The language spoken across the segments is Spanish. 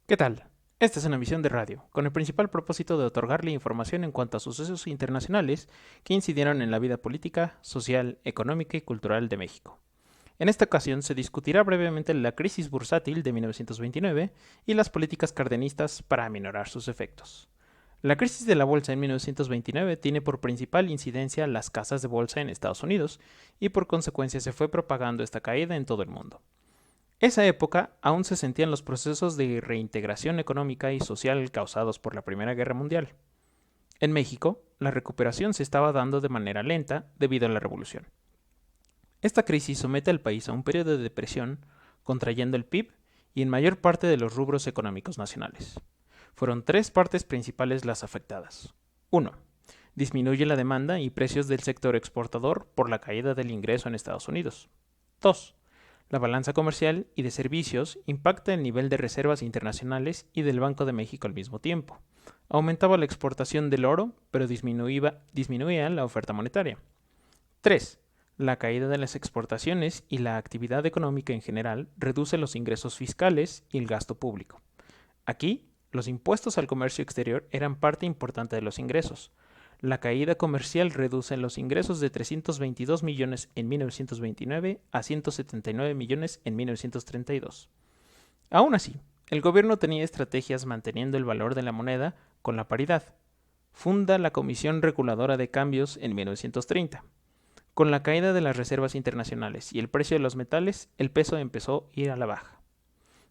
¿Qué tal? Esta es una emisión de radio, con el principal propósito de otorgarle información en cuanto a sucesos internacionales que incidieron en la vida política, social, económica y cultural de México. En esta ocasión se discutirá brevemente la crisis bursátil de 1929 y las políticas cardenistas para aminorar sus efectos. La crisis de la bolsa en 1929 tiene por principal incidencia las casas de bolsa en Estados Unidos y por consecuencia se fue propagando esta caída en todo el mundo. Esa época aún se sentían los procesos de reintegración económica y social causados por la Primera Guerra Mundial. En México, la recuperación se estaba dando de manera lenta debido a la revolución. Esta crisis somete al país a un periodo de depresión, contrayendo el PIB y en mayor parte de los rubros económicos nacionales. Fueron tres partes principales las afectadas. 1. Disminuye la demanda y precios del sector exportador por la caída del ingreso en Estados Unidos. 2. La balanza comercial y de servicios impacta el nivel de reservas internacionales y del Banco de México al mismo tiempo. Aumentaba la exportación del oro, pero disminuía la oferta monetaria. 3. La caída de las exportaciones y la actividad económica en general reduce los ingresos fiscales y el gasto público. Aquí, los impuestos al comercio exterior eran parte importante de los ingresos. La caída comercial reduce los ingresos de 322 millones en 1929 a 179 millones en 1932. Aún así, el gobierno tenía estrategias manteniendo el valor de la moneda con la paridad. Funda la Comisión Reguladora de Cambios en 1930. Con la caída de las reservas internacionales y el precio de los metales, el peso empezó a ir a la baja.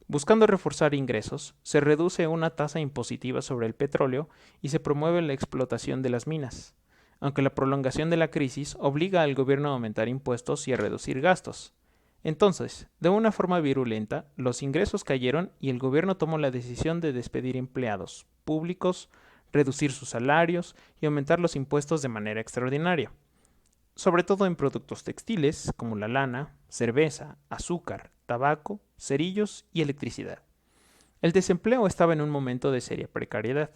Buscando reforzar ingresos, se reduce una tasa impositiva sobre el petróleo y se promueve la explotación de las minas, aunque la prolongación de la crisis obliga al gobierno a aumentar impuestos y a reducir gastos. Entonces, de una forma virulenta, los ingresos cayeron y el gobierno tomó la decisión de despedir empleados públicos, reducir sus salarios y aumentar los impuestos de manera extraordinaria, sobre todo en productos textiles como la lana, cerveza, azúcar, tabaco, cerillos y electricidad. El desempleo estaba en un momento de seria precariedad.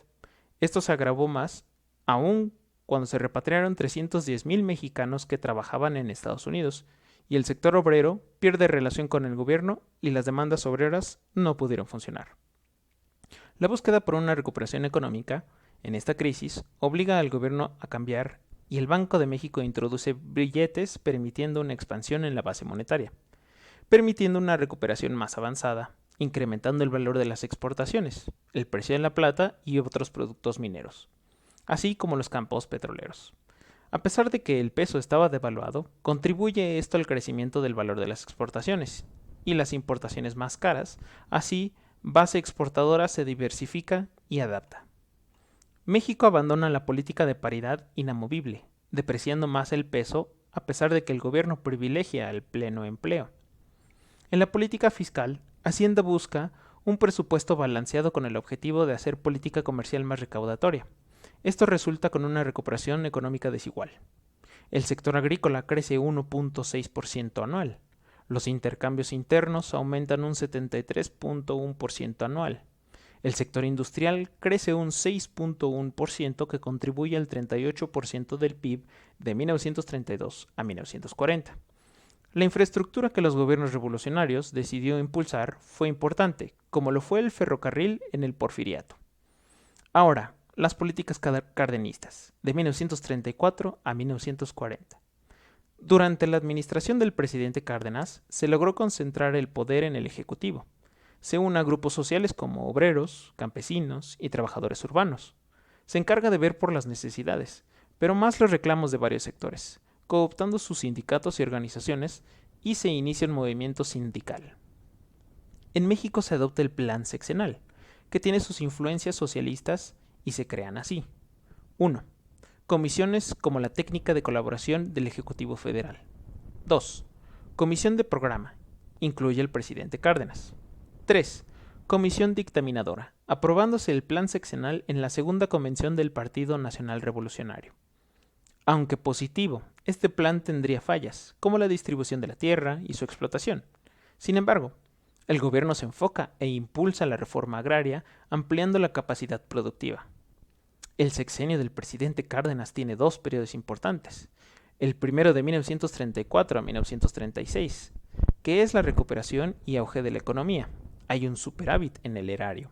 Esto se agravó más aún cuando se repatriaron 310,000 mexicanos que trabajaban en Estados Unidos y el sector obrero pierde relación con el gobierno y las demandas obreras no pudieron funcionar. La búsqueda por una recuperación económica en esta crisis obliga al gobierno a cambiar y el Banco de México introduce billetes permitiendo una expansión en la base monetaria, permitiendo una recuperación más avanzada, incrementando el valor de las exportaciones, el precio de la plata y otros productos mineros, así como los campos petroleros. A pesar de que el peso estaba devaluado, contribuye esto al crecimiento del valor de las exportaciones y las importaciones más caras, así base exportadora se diversifica y adapta. México abandona la política de paridad inamovible, depreciando más el peso a pesar de que el gobierno privilegia el pleno empleo. En la política fiscal, Hacienda busca un presupuesto balanceado con el objetivo de hacer política comercial más recaudatoria. Esto resulta con una recuperación económica desigual. El sector agrícola crece 1.6% anual. Los intercambios internos aumentan un 73.1% anual. El sector industrial crece un 6.1% que contribuye al 38% del PIB de 1932 a 1940. La infraestructura que los gobiernos revolucionarios decidió impulsar fue importante, como lo fue el ferrocarril en el Porfiriato. Ahora, las políticas cardenistas, de 1934 a 1940. Durante la administración del presidente Cárdenas, se logró concentrar el poder en el Ejecutivo. Se une a grupos sociales como obreros, campesinos y trabajadores urbanos. Se encarga de ver por las necesidades, pero más los reclamos de varios sectores, cooptando sus sindicatos y organizaciones, y se inicia un movimiento sindical. En México se adopta el Plan Sexenal, que tiene sus influencias socialistas y se crean así. 1. Comisiones como la técnica de colaboración del Ejecutivo Federal. 2. Comisión de programa. Incluye al presidente Cárdenas. 3. Comisión dictaminadora, aprobándose el plan sexenal en la segunda convención del Partido Nacional Revolucionario. Aunque positivo, este plan tendría fallas, como la distribución de la tierra y su explotación. Sin embargo, el gobierno se enfoca e impulsa la reforma agraria, ampliando la capacidad productiva. El sexenio del presidente Cárdenas tiene dos periodos importantes. El primero de 1934 a 1936, que es la recuperación y auge de la economía. Hay un superávit en el erario.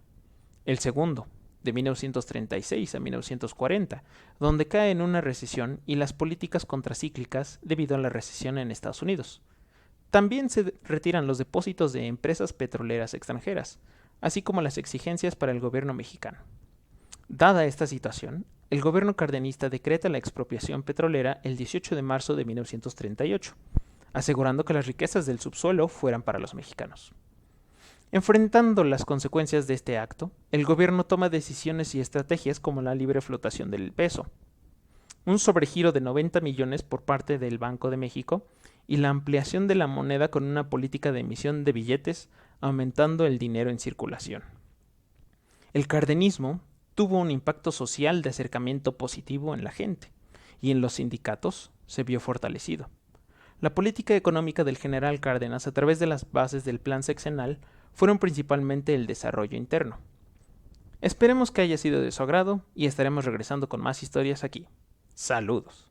El segundo, de 1936 a 1940, donde cae en una recesión y las políticas contracíclicas debido a la recesión en Estados Unidos. También se retiran los depósitos de empresas petroleras extranjeras, así como las exigencias para el gobierno mexicano. Dada esta situación, el gobierno cardenista decreta la expropiación petrolera el 18 de marzo de 1938, asegurando que las riquezas del subsuelo fueran para los mexicanos. Enfrentando las consecuencias de este acto, el gobierno toma decisiones y estrategias como la libre flotación del peso, un sobregiro de 90 millones por parte del Banco de México y la ampliación de la moneda con una política de emisión de billetes, aumentando el dinero en circulación. El cardenismo tuvo un impacto social de acercamiento positivo en la gente, y en los sindicatos se vio fortalecido. La política económica del general Cárdenas a través de las bases del plan sexenal fueron principalmente el desarrollo interno. Esperemos que haya sido de su agrado y estaremos regresando con más historias aquí. Saludos.